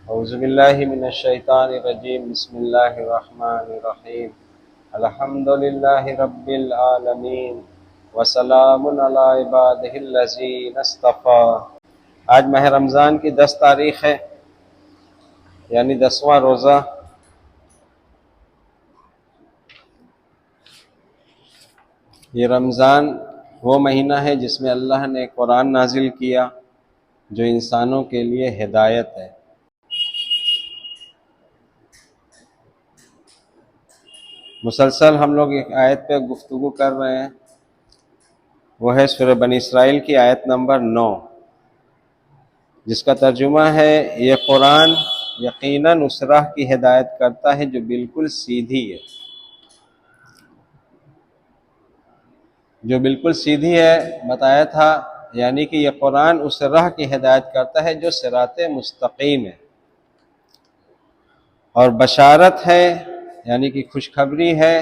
اعوذ باللہ من الشیطان الرجیم بسم اللہ الرحمن الرحیم الحمد للہ رب العالمین وسلام علی عبادہ الذین اصطفیٰ۔ آج ماہ رمضان کی 10 تاریخ ہے، یعنی 10واں روزہ۔ یہ رمضان وہ مہینہ ہے جس میں اللہ نے قرآن نازل کیا جو انسانوں کے لیے ہدایت ہے۔ مسلسل ہم لوگ ایک آیت پہ گفتگو کر رہے ہیں، وہ ہے سورہ بنی اسرائیل کی آیت نمبر 9، جس کا ترجمہ ہے یہ قرآن یقیناً اس راہ کی ہدایت کرتا ہے جو بالکل سیدھی ہے۔ جو بالکل سیدھی ہے بتایا تھا، یعنی کہ یہ قرآن اس راہ کی ہدایت کرتا ہے جو صراط مستقیم ہے، اور بشارت ہے یعنی کہ خوشخبری ہے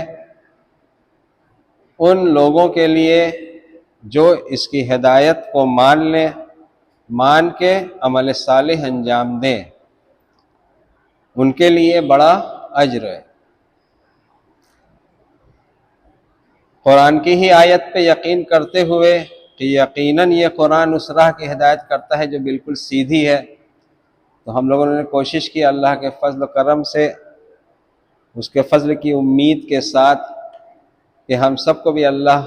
ان لوگوں کے لیے جو اس کی ہدایت کو مان لیں، مان کے عمل صالح انجام دیں، ان کے لیے بڑا اجر ہے۔ قرآن کی ہی آیت پہ یقین کرتے ہوئے کہ یقیناً یہ قرآن اس راہ کی ہدایت کرتا ہے جو بالکل سیدھی ہے، تو ہم لوگوں نے کوشش کی اللہ کے فضل و کرم سے، اس کے فضل کی امید کے ساتھ کہ ہم سب کو بھی اللہ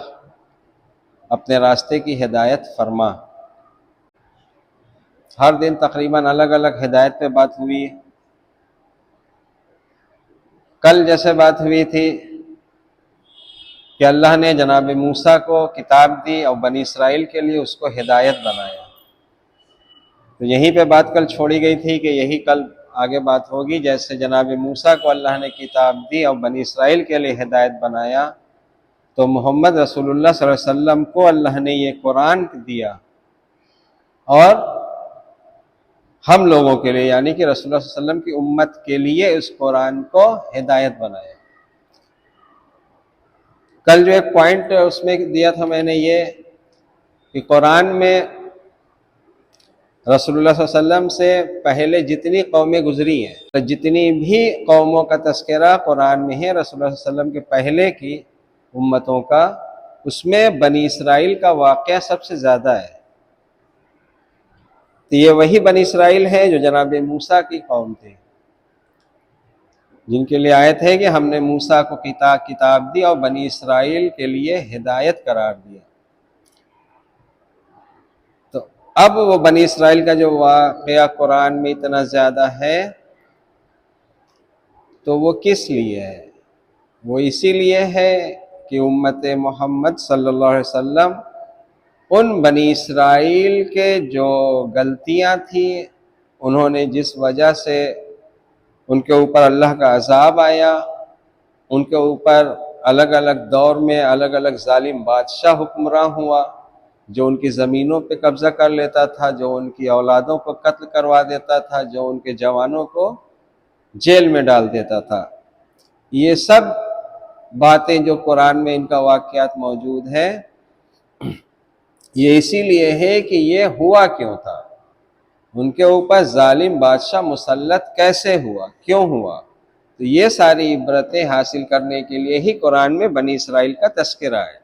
اپنے راستے کی ہدایت فرما۔ ہر دن تقریباً الگ الگ ہدایت پہ بات ہوئی۔ کل جیسے بات ہوئی تھی کہ اللہ نے جناب موسیٰ کو کتاب دی اور بنی اسرائیل کے لیے اس کو ہدایت بنایا، تو یہیں پہ بات کل چھوڑی گئی تھی کہ یہی کل آگے بات ہوگی۔ جیسے جناب موسیٰ کو اللہ نے کتاب دی اور بنی اسرائیل کے لیے ہدایت بنایا، تو محمد رسول اللہ صلی اللہ علیہ وسلم کو اللہ نے یہ قرآن دیا اور ہم لوگوں کے لیے یعنی کہ رسول اللہ صلی اللہ علیہ وسلم کی امت کے لیے اس قرآن کو ہدایت بنایا۔ کل جو ایک پوائنٹ اس میں دیا تھا میں نے یہ کہ قرآن میں رسول اللہ صلی اللہ علیہ وسلم سے پہلے جتنی قومیں گزری ہیں، تو جتنی بھی قوموں کا تذکرہ قرآن میں ہے رسول اللہ صلی اللہ علیہ وسلم کے پہلے کی امتوں کا، اس میں بنی اسرائیل کا واقعہ سب سے زیادہ ہے۔ تو یہ وہی بنی اسرائیل ہے جو جناب موسیٰ کی قوم تھی، جن کے لیے آیت ہے کہ ہم نے موسیٰ کو کتاب دی اور بنی اسرائیل کے لیے ہدایت قرار دیا۔ تو اب وہ بنی اسرائیل کا جو واقعہ قرآن میں اتنا زیادہ ہے تو وہ کس لیے ہے؟ وہ اسی لیے ہے کہ امت محمد صلی اللہ علیہ وسلم ان بنی اسرائیل کے جو غلطیاں تھیں، انہوں نے جس وجہ سے ان کے اوپر اللہ کا عذاب آیا، ان کے اوپر الگ الگ دور میں الگ الگ ظالم بادشاہ حکمراں ہوا، جو ان کی زمینوں پہ قبضہ کر لیتا تھا، جو ان کی اولادوں کو قتل کروا دیتا تھا، جو ان کے جوانوں کو جیل میں ڈال دیتا تھا۔ یہ سب باتیں جو قرآن میں ان کا واقعات موجود ہے، یہ اسی لیے ہے کہ یہ ہوا کیوں تھا، ان کے اوپر ظالم بادشاہ مسلط کیسے ہوا، کیوں ہوا۔ تو یہ ساری عبرتیں حاصل کرنے کے لیے ہی قرآن میں بنی اسرائیل کا تذکرہ ہے۔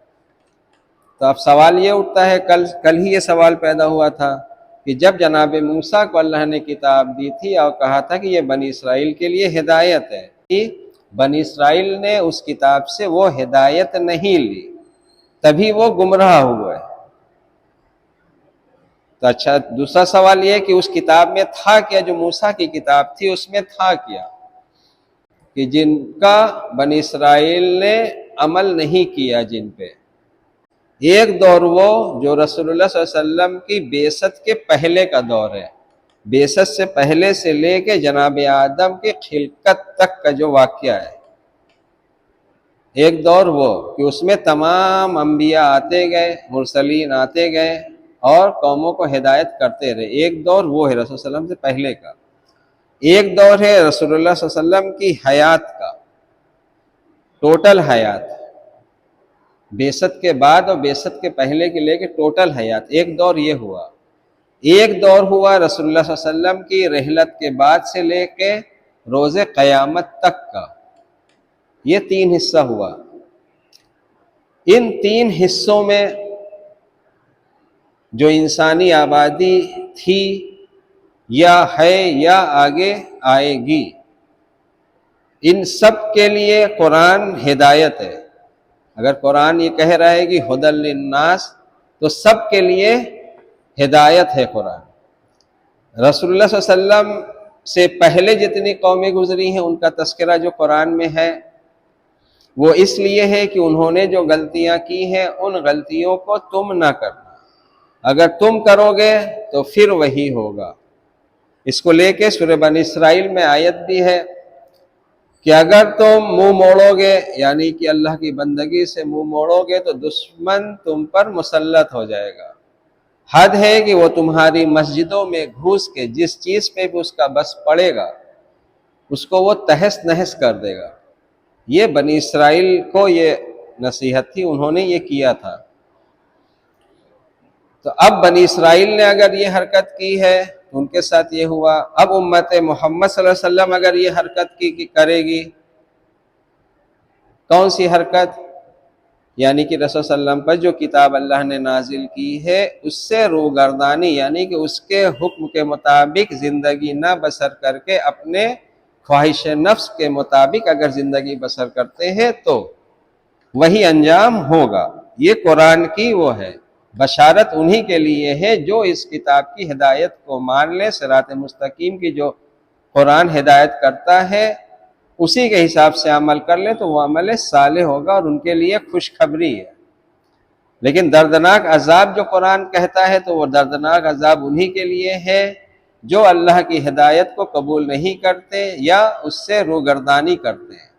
تو اب سوال یہ اٹھتا ہے، کل ہی یہ سوال پیدا ہوا تھا کہ جب جناب موسیٰ کو اللہ نے کتاب دی تھی اور کہا تھا کہ یہ بنی اسرائیل کے لیے ہدایت ہے، کہ بنی اسرائیل نے اس کتاب سے وہ ہدایت نہیں لی، تبھی وہ گمراہ ہوئے۔ تو اچھا، دوسرا سوال یہ کہ اس کتاب میں تھا کیا، جو موسیٰ کی کتاب تھی اس میں تھا کیا کہ جن کا بنی اسرائیل نے عمل نہیں کیا، جن پہ ایک دور وہ جو رسول اللہ صلی اللہ علیہ وسلم کی بعثت کے پہلے کا دور ہے، بعثت سے پہلے سے لے کے جناب آدم کی خلقت تک کا جو واقعہ ہے، ایک دور وہ کہ اس میں تمام انبیاء آتے گئے، مرسلین آتے گئے اور قوموں کو ہدایت کرتے رہے۔ ایک دور وہ ہے رسول اللہ صلی اللہ علیہ وسلم سے پہلے کا، ایک دور ہے رسول اللہ صلی اللہ علیہ وسلم کی حیات کا، ٹوٹل حیات، بعثت کے بعد اور بعثت کے پہلے کے لے کے ٹوٹل حیات، ایک دور یہ ہوا۔ ایک دور ہوا رسول اللہ صلی اللہ علیہ وسلم کی رحلت کے بعد سے لے کے روز قیامت تک کا، یہ 3 حصہ ہوا۔ ان 3 حصوں میں جو انسانی آبادی تھی یا ہے یا آگے آئے گی، ان سب کے لیے قرآن ہدایت ہے۔ اگر قرآن یہ کہہ رہا ہے کہ ھدی للناس، تو سب کے لیے ہدایت ہے قرآن۔ رسول اللہ صلی اللہ علیہ وسلم سے پہلے جتنی قومیں گزری ہیں ان کا تذکرہ جو قرآن میں ہے وہ اس لیے ہے کہ انہوں نے جو غلطیاں کی ہیں ان غلطیوں کو تم نہ کرنا، اگر تم کرو گے تو پھر وہی ہوگا۔ اس کو لے کے سورہ بنی اسرائیل میں آیت بھی ہے کہ اگر تم منہ موڑو گے، یعنی کہ اللہ کی بندگی سے منہ موڑو گے، تو دشمن تم پر مسلط ہو جائے گا۔ حد ہے کہ وہ تمہاری مسجدوں میں گھس کے جس چیز پہ بھی اس کا بس پڑے گا اس کو وہ تہس نہس کر دے گا۔ یہ بنی اسرائیل کو یہ نصیحت تھی، انہوں نے یہ کیا تھا۔ تو اب بنی اسرائیل نے اگر یہ حرکت کی ہے تو ان کے ساتھ یہ ہوا۔ اب امت محمد صلی اللہ علیہ وسلم اگر یہ حرکت کی کرے گی، کون سی حرکت؟ یعنی کہ رسول صلی اللہ علیہ وسلم پر جو کتاب اللہ نے نازل کی ہے اس سے روگردانی، یعنی کہ اس کے حکم کے مطابق زندگی نہ بسر کر کے اپنے خواہش نفس کے مطابق اگر زندگی بسر کرتے ہیں تو وہی انجام ہوگا۔ یہ قرآن کی وہ ہے بشارت، انہی کے لیے ہے جو اس کتاب کی ہدایت کو مان لے، صراط مستقیم کی جو قرآن ہدایت کرتا ہے اسی کے حساب سے عمل کر لے تو وہ عمل صالح ہوگا اور ان کے لیے خوشخبری ہے۔ لیکن دردناک عذاب جو قرآن کہتا ہے تو وہ دردناک عذاب انہی کے لیے ہے جو اللہ کی ہدایت کو قبول نہیں کرتے یا اس سے روگردانی کرتے ہیں،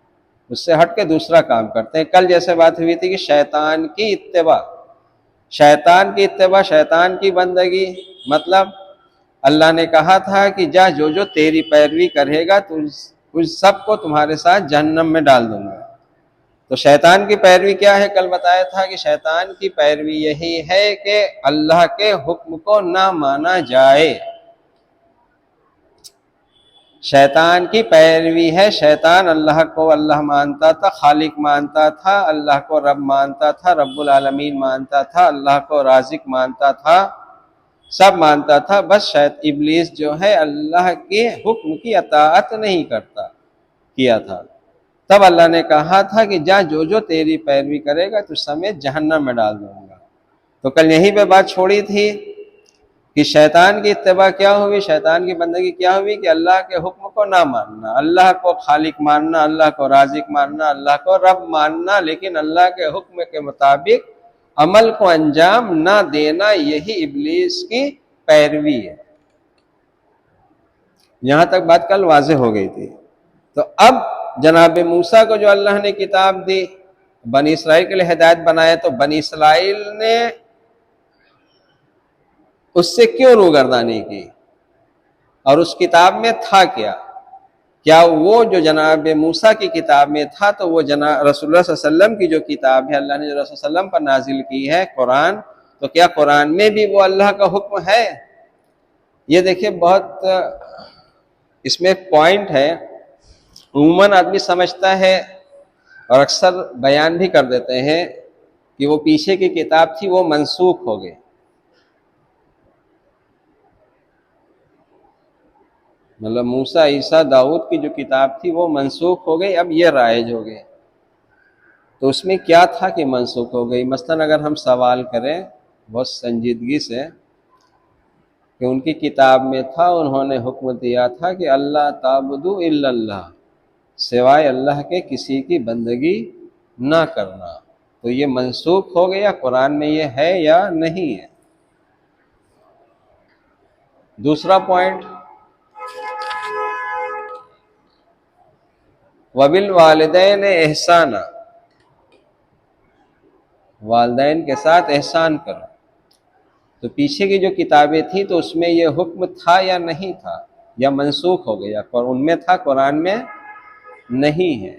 اس سے ہٹ کے دوسرا کام کرتے ہیں۔ کل جیسے بات ہوئی تھی کہ شیطان کی اتباع، شیطان کی بندگی، مطلب اللہ نے کہا تھا کہ جا جو تیری پیروی کرے گا تو اس سب کو تمہارے ساتھ جہنم میں ڈال دوں گا۔ تو شیطان کی پیروی کیا ہے؟ کل بتایا تھا کہ شیطان کی پیروی یہی ہے کہ اللہ کے حکم کو نہ مانا جائے۔ شیطان کی پیروی ہے، شیطان اللہ کو اللہ مانتا تھا، خالق مانتا تھا، اللہ کو رب مانتا تھا، رب العالمین مانتا تھا، اللہ کو رازق مانتا تھا، سب مانتا تھا، بس ابلیس جو ہے اللہ کے حکم کی اطاعت نہیں کیا تھا۔ تب اللہ نے کہا تھا کہ جا جو تیری پیروی کرے گا تو سمیت جہنم میں ڈال دوں گا۔ تو کل یہیں پہ بات چھوڑی تھی کہ شیطان کی اتباع کیا ہوئی، شیطان کی بندگی کیا ہوئی کہ اللہ کے حکم کو نہ ماننا، اللہ کو خالق ماننا، اللہ کو رازق ماننا، اللہ کو رب ماننا، لیکن اللہ کے حکم کے مطابق عمل کو انجام نہ دینا، یہی ابلیس کی پیروی ہے۔ یہاں تک بات کل واضح ہو گئی تھی۔ تو اب جناب موسیٰ کو جو اللہ نے کتاب دی، بنی اسرائیل کے لیے ہدایت بنایا، تو بنی اسرائیل نے اس سے کیوں روگردانی کی اور اس کتاب میں تھا کیا وہ جو جناب موسیٰ کی کتاب میں تھا تو وہ جناب رسول اللہ صلی اللہ علیہ وسلم کی جو کتاب ہے، اللہ نے جو رسول صلی اللہ علیہ وسلم پر نازل کی ہے قرآن، تو کیا قرآن میں بھی وہ اللہ کا حکم ہے؟ یہ دیکھیں بہت اس میں ایک پوائنٹ ہے، عموماً آدمی سمجھتا ہے اور اکثر بیان بھی کر دیتے ہیں کہ وہ پیچھے کی کتاب تھی وہ منسوخ ہو گئی۔ مطلب موسیٰ، عیسیٰ، داؤد کی جو کتاب تھی وہ منسوخ ہو گئی، اب یہ رائج ہو گئے۔ تو اس میں کیا تھا کہ منسوخ ہو گئی؟ مثلاً اگر ہم سوال کریں بہت سنجیدگی سے کہ ان کی کتاب میں تھا، انہوں نے حکم دیا تھا کہ اللہ تعبدوا الا اللہ، سوائے اللہ کے کسی کی بندگی نہ کرنا، تو یہ منسوخ ہو گیا، قرآن میں یہ ہے یا نہیں ہے؟ دوسرا پوائنٹ، وَبِالْوَالِدَيْنِ احسانا، والدین کے ساتھ احسان کرو۔ تو پیچھے کی جو کتابیں تھیں تو اس میں یہ حکم تھا یا نہیں تھا، یا منسوخ ہو گیا؟ ان میں تھا، قرآن میں نہیں ہے۔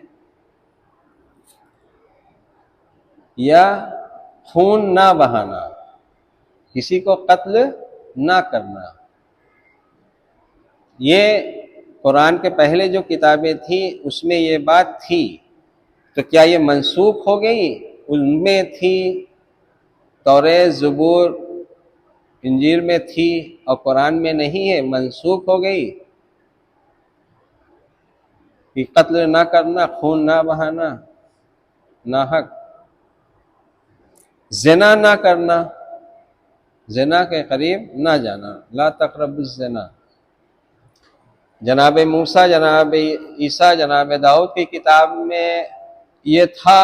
یا خون نہ بہانا، کسی کو قتل نہ کرنا۔ یہ قرآن کے پہلے جو کتابیں تھیں اس میں یہ بات تھی، تو کیا یہ منسوخ ہو گئی؟ ان میں تھی، توریت، زبور، انجیل میں تھی اور قرآن میں نہیں ہے، منسوخ ہو گئی؟ کہ قتل نہ کرنا، خون نہ بہانا، ناحق، زنا نہ کرنا، زنا کے قریب نہ جانا، لا تقربوا الزنا۔ جناب موسیٰ، جناب عیسیٰ، جناب داؤد کی کتاب میں یہ تھا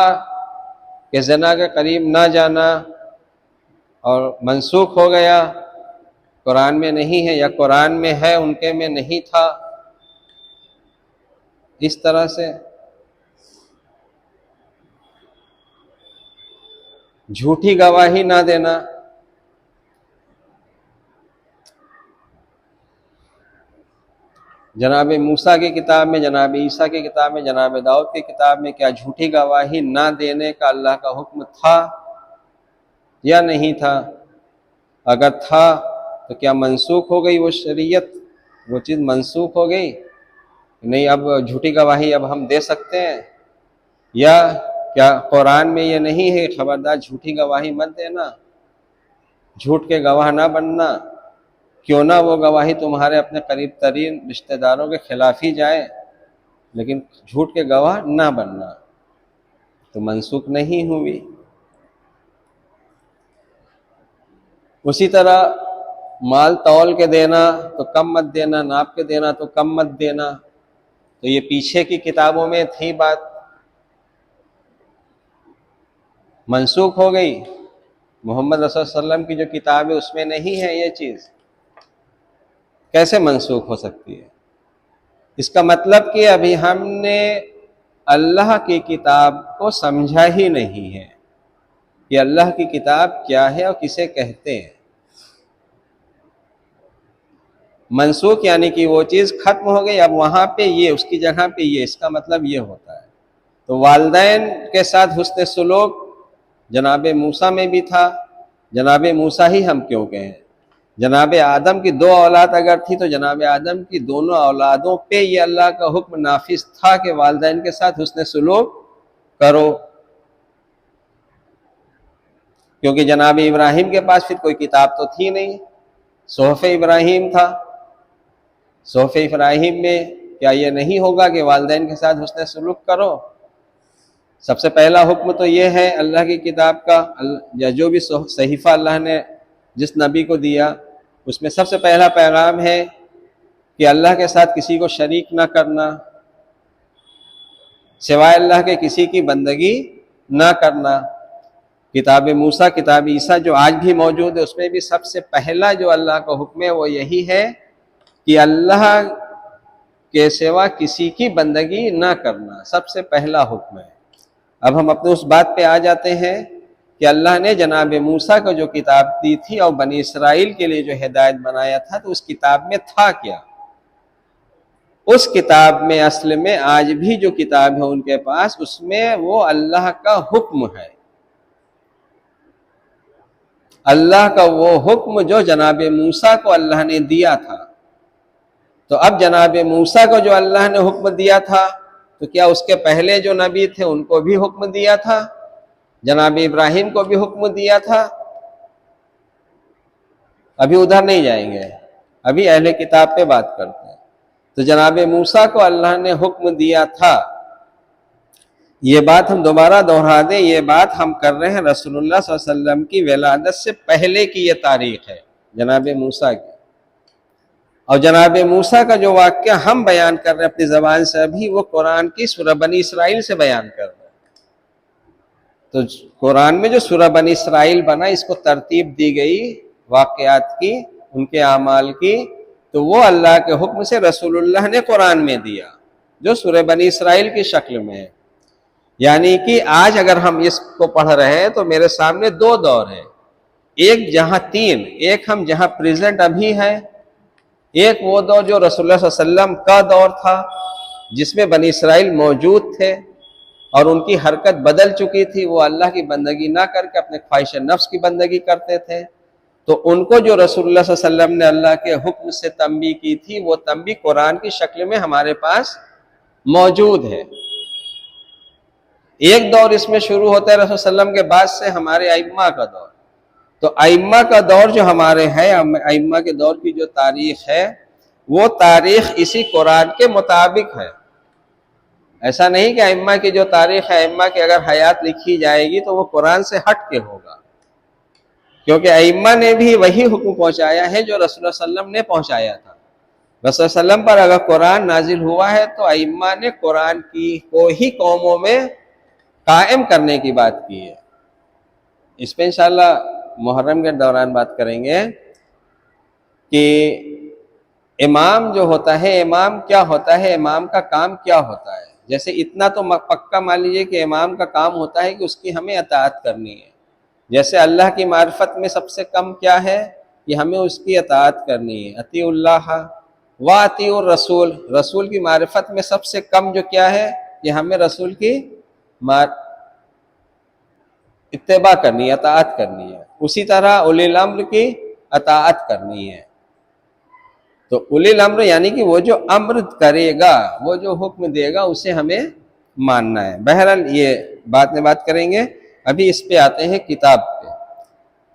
کہ زنا کے قریب نہ جانا، اور منسوخ ہو گیا، قرآن میں نہیں ہے، یا قرآن میں ہے ان کے میں نہیں تھا۔ اس طرح سے جھوٹی گواہی نہ دینا، جناب موسیٰ کی کتاب میں، جناب عیسیٰ کی کتاب میں، جناب داؤد کی کتاب میں کیا جھوٹی گواہی نہ دینے کا اللہ کا حکم تھا یا نہیں تھا؟ اگر تھا تو کیا منسوخ ہو گئی وہ شریعت، وہ چیز منسوخ ہو گئی؟ نہیں، اب جھوٹی گواہی اب ہم دے سکتے ہیں؟ یا کیا قرآن میں یہ نہیں ہے خبردار جھوٹی گواہی مت دینا، جھوٹ کے گواہ نہ بننا، کیوں نہ وہ گواہی تمہارے اپنے قریب ترین رشتہ داروں کے خلاف ہی جائے، لیکن جھوٹ کے گواہ نہ بننا، تو منسوخ نہیں ہوئی۔ اسی طرح مال تول کے دینا تو کم مت دینا، ناپ کے دینا تو کم مت دینا، تو یہ پیچھے کی کتابوں میں تھی بات، منسوخ ہو گئی۔ محمد رسول اللہ علیہ وسلم کی جو کتاب ہے اس میں نہیں ہے یہ چیز، کیسے منسوخ ہو سکتی ہے؟ اس کا مطلب کہ ابھی ہم نے اللہ کی کتاب کو سمجھا ہی نہیں ہے کہ اللہ کی کتاب کیا ہے اور کسے کہتے ہیں۔ منسوخ یعنی کہ وہ چیز ختم ہو گئی، اب وہاں پہ یہ، اس کی جگہ پہ یہ، اس کا مطلب یہ ہوتا ہے۔ تو والدین کے ساتھ حسن سلوک جناب موسیٰ میں بھی تھا، جناب موسیٰ ہی ہم کیوں کہیں، جناب آدم کی 2 اولاد اگر تھی تو جناب آدم کی دونوں اولادوں پہ یہ اللہ کا حکم نافذ تھا کہ والدین کے ساتھ حسن سلوک کرو، کیونکہ جناب ابراہیم کے پاس پھر کوئی کتاب تو تھی نہیں، صحف ابراہیم تھا۔ صحف ابراہیم میں کیا یہ نہیں ہوگا کہ والدین کے ساتھ حسن سلوک کرو؟ سب سے پہلا حکم تو یہ ہے اللہ کی کتاب کا، یا جو بھی صحیفہ اللہ نے جس نبی کو دیا اس میں سب سے پہلا پیغام ہے کہ اللہ کے ساتھ کسی کو شریک نہ کرنا، سوائے اللہ کے کسی کی بندگی نہ کرنا۔ کتاب موسیٰ، کتاب عیسیٰ جو آج بھی موجود ہے، اس میں بھی سب سے پہلا جو اللہ کا حکم ہے وہ یہی ہے کہ اللہ کے سوا کسی کی بندگی نہ کرنا، سب سے پہلا حکم ہے۔ اب ہم اپنے اس بات پہ آ جاتے ہیں کہ اللہ نے جناب موسیٰ کو جو کتاب دی تھی اور بنی اسرائیل کے لیے جو ہدایت بنایا تھا، تو اس کتاب میں تھا کیا؟ اس کتاب میں اصل میں آج بھی جو کتاب ہے ان کے پاس، اس میں وہ اللہ کا حکم ہے، اللہ کا وہ حکم جو جناب موسیٰ کو اللہ نے دیا تھا۔ تو اب جناب موسیٰ کو جو اللہ نے حکم دیا تھا، تو کیا اس کے پہلے جو نبی تھے ان کو بھی حکم دیا تھا؟ جناب ابراہیم کو بھی حکم دیا تھا؟ ابھی ادھر نہیں جائیں گے، ابھی اہل کتاب پہ بات کرتے ہیں۔ تو جناب موسیٰ کو اللہ نے حکم دیا تھا، یہ بات ہم دوبارہ دہرا دیں، یہ بات ہم کر رہے ہیں رسول اللہ صلی اللہ علیہ وسلم کی ولادت سے پہلے کی یہ تاریخ ہے جناب موسیٰ کی، اور جناب موسیٰ کا جو واقعہ ہم بیان کر رہے ہیں اپنی زبان سے، ابھی وہ قرآن کی سورہ بنی اسرائیل سے بیان کر رہے ہیں۔ تو قرآن میں جو سورہ بنی اسرائیل بنا، اس کو ترتیب دی گئی واقعات کی، ان کے اعمال کی، تو وہ اللہ کے حکم سے رسول اللہ نے قرآن میں دیا، جو سورہ بنی اسرائیل کی شکل میں ہے۔ یعنی کہ آج اگر ہم اس کو پڑھ رہے ہیں تو میرے سامنے 2 دور ہیں، ایک جہاں 3، ایک ہم جہاں پریزنٹ ابھی ہیں، ایک وہ دور جو رسول اللہ صلی اللہ علیہ وسلم کا دور تھا جس میں بنی اسرائیل موجود تھے اور ان کی حرکت بدل چکی تھی، وہ اللہ کی بندگی نہ کر کے اپنے خواہش نفس کی بندگی کرتے تھے۔ تو ان کو جو رسول اللہ صلی اللہ علیہ وسلم نے اللہ کے حکم سے تنبیہ کی تھی، وہ تنبیہ قرآن کی شکل میں ہمارے پاس موجود ہے۔ ایک دور اس میں شروع ہوتا ہے رسول صلی اللہ علیہ وسلم کے بعد سے ہمارے ائمہ کا دور۔ تو ائمہ کا دور جو ہمارے ہے، ائمہ کے دور کی جو تاریخ ہے، وہ تاریخ اسی قرآن کے مطابق ہے۔ ایسا نہیں کہ ائمہ کی جو تاریخ ہے، ائمہ کی اگر حیات لکھی جائے گی تو وہ قرآن سے ہٹ کے ہوگا، کیونکہ ائمہ نے بھی وہی حکم پہنچایا ہے جو رسول اللہ صلی اللہ علیہ وسلم نے پہنچایا تھا۔ رسول اللہ علیہ وسلم پر اگر قرآن نازل ہوا ہے تو ائمہ نے قرآن کی کو ہی قوموں میں قائم کرنے کی بات کی ہے۔ اس پہ انشاءاللہ محرم کے دوران بات کریں گے کہ امام جو ہوتا ہے، امام کیا ہوتا ہے، امام کا کام کیا ہوتا ہے۔ جیسے اتنا تو پکا مان لیجیے کہ امام کا کام ہوتا ہے کہ اس کی ہمیں اطاعت کرنی ہے۔ جیسے اللہ کی معرفت میں سب سے کم کیا ہے کہ ہمیں اس کی اطاعت کرنی ہے، اطیع اللہ و اطیع الرسول۔ رسول کی معرفت میں سب سے کم جو کیا ہے کہ ہمیں رسول کی اتباع کرنی ہے، اطاعت کرنی ہے۔ اسی طرح اولی الامر کی اطاعت کرنی ہے۔ تو اولی الامر یعنی کہ وہ جو امر کرے گا، وہ جو حکم دے گا، اسے ہمیں ماننا ہے۔ بہرحال یہ بعد میں بات کریں گے، ابھی اس پہ آتے ہیں کتاب پہ۔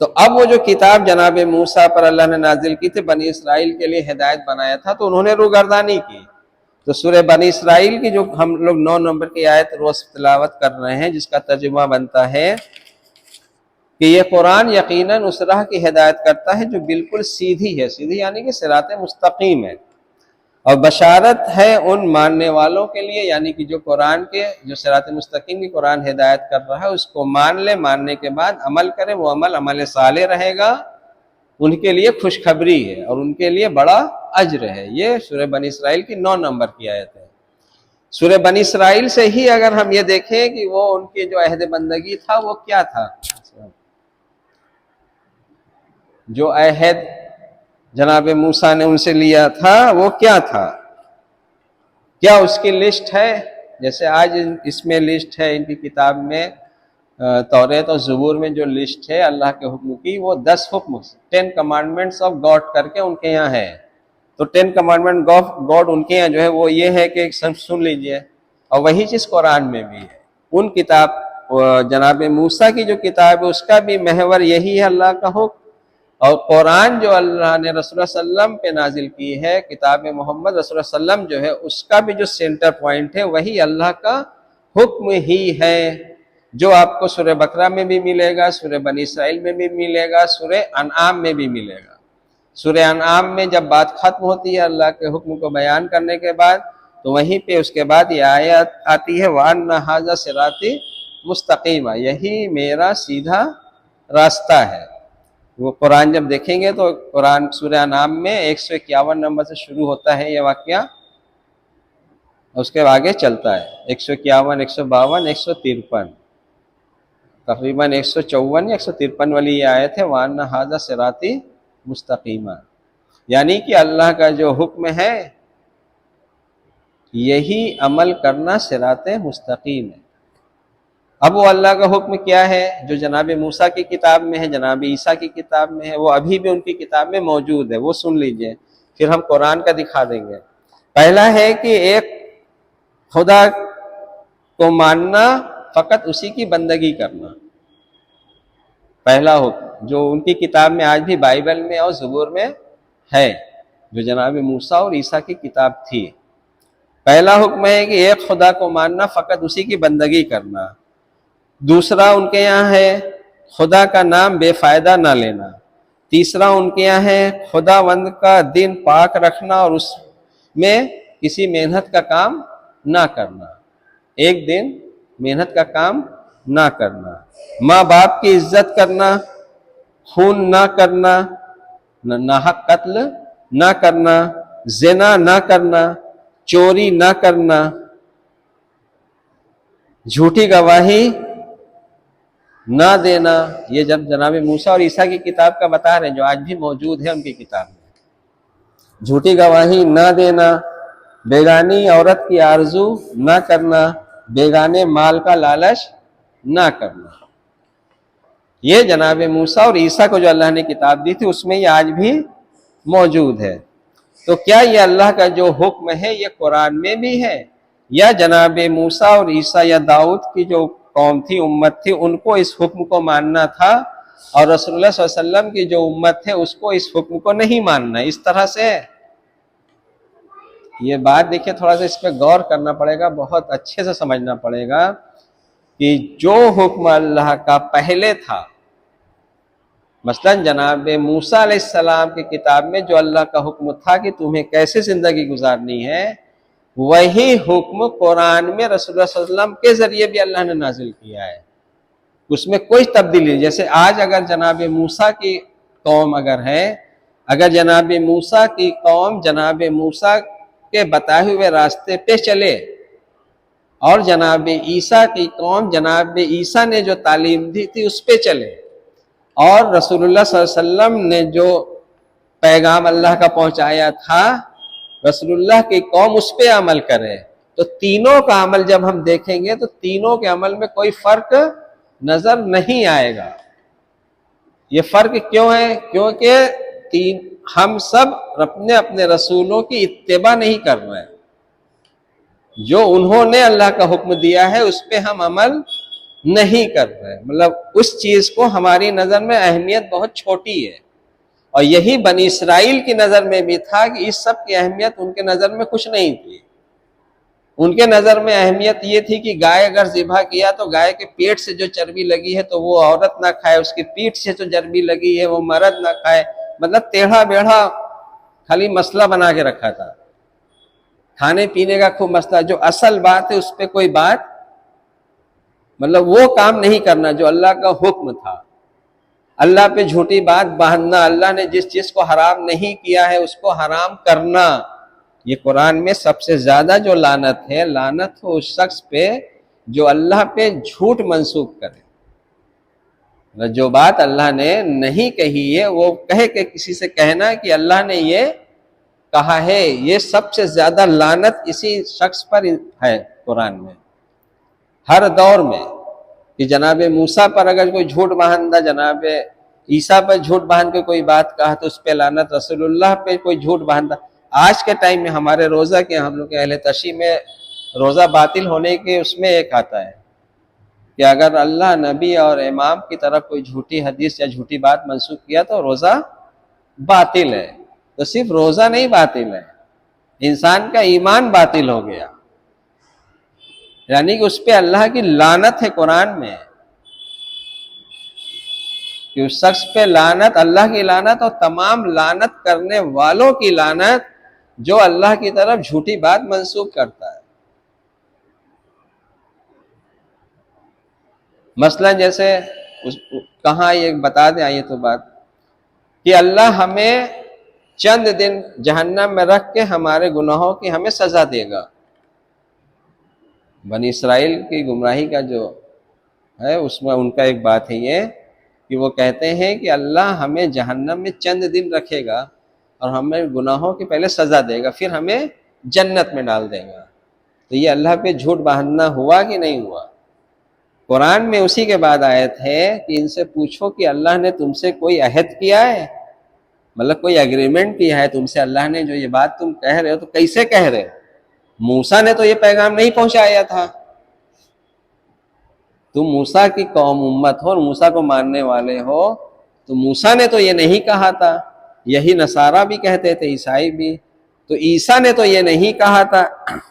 تو اب وہ جو کتاب جناب موسیٰ پر اللہ نے نازل کی تھی، بنی اسرائیل کے لیے ہدایت بنایا تھا، تو انہوں نے روگردانی کی۔ تو سورہ بنی اسرائیل کی جو ہم لوگ 9 نمبر کی آیت روز تلاوت کر رہے ہیں، جس کا ترجمہ بنتا ہے کہ یہ قرآن یقیناً اس راہ کی ہدایت کرتا ہے جو بالکل سیدھی ہے، سیدھی یعنی کہ صراط مستقیم ہے، اور بشارت ہے ان ماننے والوں کے لیے، یعنی کہ جو قرآن کے جو صراط مستقیم کی قرآن ہدایت کر رہا ہے اس کو مان لے، ماننے کے بعد عمل کرے، وہ عمل صالح رہے گا، ان کے لیے خوشخبری ہے اور ان کے لیے بڑا اجر ہے۔ یہ سورہ بنی اسرائیل کی 9 نمبر کی آیت ہے۔ سورہ بنی اسرائیل سے ہی اگر ہم یہ دیکھیں کہ وہ ان کے جو عہد بندگی تھا وہ کیا تھا، جو عہد جناب موسیٰ نے ان سے لیا تھا وہ کیا تھا، کیا اس کی لسٹ ہے؟ جیسے آج اس میں لسٹ ہے ان کی کتاب میں، توریت اور زبور میں جو لسٹ ہے اللہ کے حکم کی، وہ 10 حکم 10 کمانڈمنٹس آف گاڈ کر کے ان کے یہاں ہے۔ تو 10 کمانڈمنٹ آف گاڈ ان کے یہاں جو ہے وہ یہ ہے کہ سن لیجئے، اور وہی چیز قرآن میں بھی ہے۔ ان کتاب جناب موسیٰ کی جو کتاب ہے اس کا بھی محور یہی ہے اللہ کا حکم، اور قرآن جو اللہ نے رسول اللہ صلی اللہ علیہ وسلم پہ نازل کی ہے، کتاب محمد رسول اللہ صلی اللہ علیہ وسلم جو ہے، اس کا بھی جو سینٹر پوائنٹ ہے وہی اللہ کا حکم ہی ہے، جو آپ کو سورہ بقرہ میں بھی ملے گا، سورہ بنی اسرائیل میں بھی ملے گا، سورہ انعام میں بھی ملے گا۔ سورہ انعام میں جب بات ختم ہوتی ہے اللہ کے حکم کو بیان کرنے کے بعد، تو وہیں پہ اس کے بعد یہ آیت آتی ہے وَأَنَّ هَذَا صِرَاطِي مُسْتَقِيمًا، یہی میرا سیدھا راستہ ہے۔ وہ قرآن جب دیکھیں گے تو قرآن سورہ انعام میں 151 نمبر سے شروع ہوتا ہے یہ واقعہ، اس کے آگے چلتا ہے 151 152 153، تقریباً 154 یا 153 والی یہ آیت ہے وَأَنَّ هَذَا صِرَاطِي مُسْتَقِيمًا، یعنی کہ اللہ کا جو حکم ہے یہی عمل کرنا صراط مستقیم ہے۔ اب وہ اللہ کا حکم کیا ہے جو جناب موسیٰ کی کتاب میں ہے، جناب عیسیٰ کی کتاب میں ہے، وہ ابھی بھی ان کی کتاب میں موجود ہے، وہ سن لیجئے، پھر ہم قرآن کا دکھا دیں گے۔ پہلا ہے کہ ایک خدا کو ماننا، فقط اسی کی بندگی کرنا، پہلا حکم جو ان کی کتاب میں آج بھی بائبل میں اور زبور میں ہے، جو جناب موسیٰ اور عیسیٰ کی کتاب تھی۔ پہلا حکم ہے کہ ایک خدا کو ماننا، فقط اسی کی بندگی کرنا۔ دوسرا ان کے یہاں ہے خدا کا نام بے فائدہ نہ لینا۔ تیسرا ان کے یہاں ہے خداوند کا دن پاک رکھنا اور اس میں کسی محنت کا کام نہ کرنا، ایک دن محنت کا کام نہ کرنا۔ ماں باپ کی عزت کرنا، خون نہ کرنا، ناحق قتل نہ کرنا، زنا نہ کرنا، چوری نہ کرنا، جھوٹی گواہی نہ دینا۔ یہ جب جناب موسیٰ اور عیسیٰ کی کتاب کا بتا رہے ہیں جو آج بھی موجود ہے ان کی کتاب میں، جھوٹی گواہی نہ دینا، بیگانی عورت کی آرزو نہ کرنا، بیگانے مال کا لالچ نہ کرنا۔ یہ جناب موسیٰ اور عیسیٰ کو جو اللہ نے کتاب دی تھی اس میں یہ آج بھی موجود ہے۔ تو کیا یہ اللہ کا جو حکم ہے یہ قرآن میں بھی ہے، یا جناب موسیٰ اور عیسیٰ یا داؤد کی جو قوم تھی، امت تھی، ان کو اس حکم کو ماننا تھا، اور رسول اللہ صلی اللہ علیہ وسلم کی جو امت ہے اس کو اس حکم کو نہیں ماننا؟ اس طرح سے یہ بات دیکھیں، تھوڑا سا اس پہ غور کرنا پڑے گا، بہت اچھے سے سمجھنا پڑے گا کہ جو حکم اللہ کا پہلے تھا، مثلا جناب موسیٰ علیہ السلام کی کتاب میں جو اللہ کا حکم تھا کہ تمہیں کیسے زندگی گزارنی ہے، وہی حکم قرآن میں رسول اللہ صلی اللہ علیہ وسلم کے ذریعے بھی اللہ نے نازل کیا ہے، اس میں کوئی تبدیلی نہیں۔ جیسے آج اگر جناب موسیٰ کی قوم اگر ہے، اگر جناب موسیٰ کی قوم جناب موسیٰ کے بتائے ہوئے راستے پہ چلے، اور جناب عیسیٰ کی قوم جناب عیسیٰ نے جو تعلیم دی تھی اس پہ چلے، اور رسول اللہ صلی اللہ علیہ وسلم نے جو پیغام اللہ کا پہنچایا تھا رسول اللہ کی قوم اس پہ عمل کرے، تو تینوں کا عمل جب ہم دیکھیں گے تو تینوں کے عمل میں کوئی فرق نظر نہیں آئے گا۔ یہ فرق کیوں ہے؟ کیونکہ ہم سب اپنے اپنے رسولوں کی اتباع نہیں کر رہے، جو انہوں نے اللہ کا حکم دیا ہے اس پہ ہم عمل نہیں کر رہے، مطلب اس چیز کو ہماری نظر میں اہمیت بہت چھوٹی ہے، اور یہی بنی اسرائیل کی نظر میں بھی تھا کہ اس سب کی اہمیت ان کے نظر میں کچھ نہیں تھی۔ ان کے نظر میں اہمیت یہ تھی کہ گائے اگر ذبح کیا تو گائے کے پیٹ سے جو چربی لگی ہے تو وہ عورت نہ کھائے، اس کی پیٹھ سے جو چربی لگی ہے وہ مرد نہ کھائے، مطلب ٹیڑھا بیڑھا خالی مسئلہ بنا کے رکھا تھا، کھانے پینے کا خوب مسئلہ، جو اصل بات ہے اس پہ کوئی بات، مطلب وہ کام نہیں کرنا جو اللہ کا حکم تھا، اللہ پہ جھوٹی بات باندھنا، اللہ نے جس چیز کو حرام نہیں کیا ہے اس کو حرام کرنا۔ یہ قرآن میں سب سے زیادہ جو لعنت ہے، لعنت ہو اس شخص پہ جو اللہ پہ جھوٹ منسوب کرے، جو بات اللہ نے نہیں کہی ہے وہ کہے کہ کسی سے کہنا کہ اللہ نے یہ کہا ہے، یہ سب سے زیادہ لعنت اسی شخص پر ہے قرآن میں، ہر دور میں، کہ جناب موسیٰ پر اگر کوئی جھوٹ باندھا، جناب عیسیٰ پر جھوٹ باندھ کے کوئی بات کہا تو اس پہ لعنت، رسول اللہ پہ کوئی جھوٹ باندھا۔ آج کے ٹائم میں ہمارے روزہ کے، ہم لوگ کے اہل تشیع میں روزہ باطل ہونے کے اس میں ایک آتا ہے کہ اگر اللہ، نبی اور امام کی طرف کوئی جھوٹی حدیث یا جھوٹی بات منسوخ کیا تو روزہ باطل ہے۔ تو صرف روزہ نہیں باطل ہے، انسان کا ایمان باطل ہو گیا، یعنی کہ اس پہ اللہ کی لعنت ہے قرآن میں، کہ اس شخص پہ لعنت، اللہ کی لعنت اور تمام لعنت کرنے والوں کی لعنت جو اللہ کی طرف جھوٹی بات منسوخ کرتا ہے۔ مثلا جیسے کہاں یہ بتا دیں، آئیے تو بات کہ اللہ ہمیں چند دن جہنم میں رکھ کے ہمارے گناہوں کی ہمیں سزا دے گا۔ بنی اسرائیل کی گمراہی کا جو ہے اس میں ان کا ایک بات ہے یہ کہ وہ کہتے ہیں کہ اللہ ہمیں جہنم میں چند دن رکھے گا اور ہمیں گناہوں کی پہلے سزا دے گا، پھر ہمیں جنت میں ڈال دے گا۔ تو یہ اللہ پہ جھوٹ باندھنا ہوا کہ نہیں ہوا؟ قرآن میں اسی کے بعد آیت ہے کہ ان سے پوچھو کہ اللہ نے تم سے کوئی عہد کیا ہے، مطلب کوئی اگریمنٹ کیا ہے تم سے، اللہ نے جو یہ بات تم کہہ رہے ہو تو کیسے کہہ رہے ہو؟ موسیٰ نے تو یہ پیغام نہیں پہنچایا تھا، تم موسیٰ کی قوم امت ہو اور موسیٰ کو ماننے والے ہو، تو موسیٰ نے تو یہ نہیں کہا تھا، یہی نصارہ بھی کہتے تھے، عیسائی بھی، تو عیسیٰ نے تو یہ نہیں کہا تھا